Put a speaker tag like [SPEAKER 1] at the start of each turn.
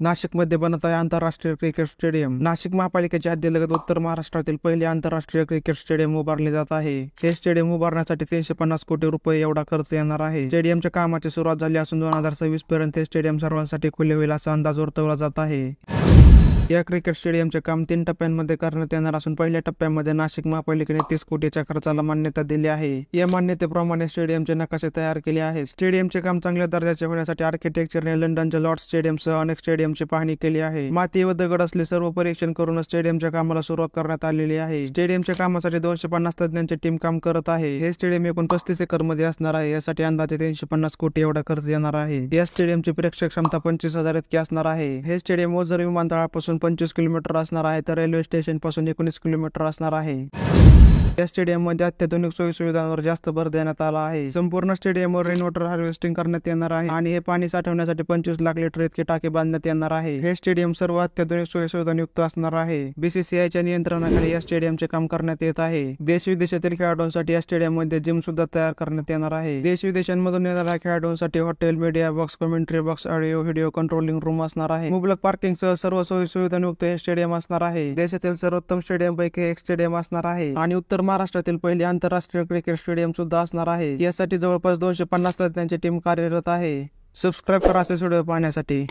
[SPEAKER 1] नाशिकमध्ये बनत आहे आंतरराष्ट्रीय क्रिकेट स्टेडियम। नाशिक महापालिकेच्या हद्दीलगत उत्तर महाराष्ट्रातील पहिले आंतरराष्ट्रीय क्रिकेट स्टेडियम उभारले जात आहे। हे स्टेडियम उभारण्यासाठी 350 कोटी रुपये एवढा खर्च येणार आहे। स्टेडियमच्या कामाची सुरुवात झाली असून 2026 पर्यंत हे स्टेडियम सर्वांसाठी खुले होईल असा अंदाज वर्तवला जात आहे। या क्रिकेट स्टेडियमचे काम 3 टप्प्यांमध्ये करण्यात येणार असून पहिल्या टप्प्यामध्ये नाशिक महापालिकेने 30 कोटीच्या खर्चाला मान्यता दिली आहे। या मान्यतेप्रमाणे स्टेडियमचे नकाशे तयार केले आहेत। स्टेडियमचे काम चांगल्या दर्जाचे होण्यासाठी आर्किटेक्चरने लंडनच्या लॉर्ड्स स्टेडियमसह अनेक स्टेडियमची पाहणी केली आहे। माती व दगड असले सर्व परीक्षण करून स्टेडियमच्या कामाला सुरुवात करण्यात आलेली आहे। स्टेडियमच्या कामासाठी 250 तज्ञांची टीम काम करत आहे। हे स्टेडियम एकूण 35 एकरमध्ये असणार आहे। यासाठी अंदाजे 350 कोटी एवढा खर्च येणार आहे। या स्टेडियमची प्रेक्षक क्षमता 25,000 इतकी असणार आहे। हे स्टेडियम ओझर विमानतळापासून 25 किलोमीटर असणार आहे तर रेल्वे स्टेशन पासून 19 किलोमीटर असणार आहे। या स्टेडियममध्ये अत्याधुनिक सोयी सुविधांवर जास्त भर देण्यात आला आहे। संपूर्ण स्टेडियमवर रेन वॉटर हार्वेस्टिंग करण्यात येणार आहे आणि हे पाणी साठवण्यासाठी 25 लाख लिटर इतके टाके बांधण्यात येणार आहे। हे स्टेडियम सर्व अत्याधुनिक सोयी सुविधांयुक्त असणार आहे। बीसीसीआयच्या नियंत्रणाखाली या स्टेडियमचे काम करण्यात येत आहे। देश विदेशातील खेळाडूंसाठी या स्टेडियममध्ये जिम सुद्धा तयार करण्यात येणार आहे। देश विदेशांमधून येणाऱ्या खेळाडूंसाठी hotel, media box, commentary box, audio video controlling room असणार आहे। मुबलक पार्किंग सह सर्व सोयी सुविधांयुक्त हे स्टेडियम असणार आहे। देशातील सर्वोत्तम स्टेडियम पैकी एक स्टेडियम असणार आहे आणि उत्तर महाराष्ट्रातील पहिले आंतरराष्ट्रीय क्रिकेट स्टेडियम सुद्धा असणार आहे। यासाठी जवळपास 250 तज्ञांची टीम कार्यरत आहे। सबस्क्राइब करा असे व्हिडिओ पाहण्यासाठी।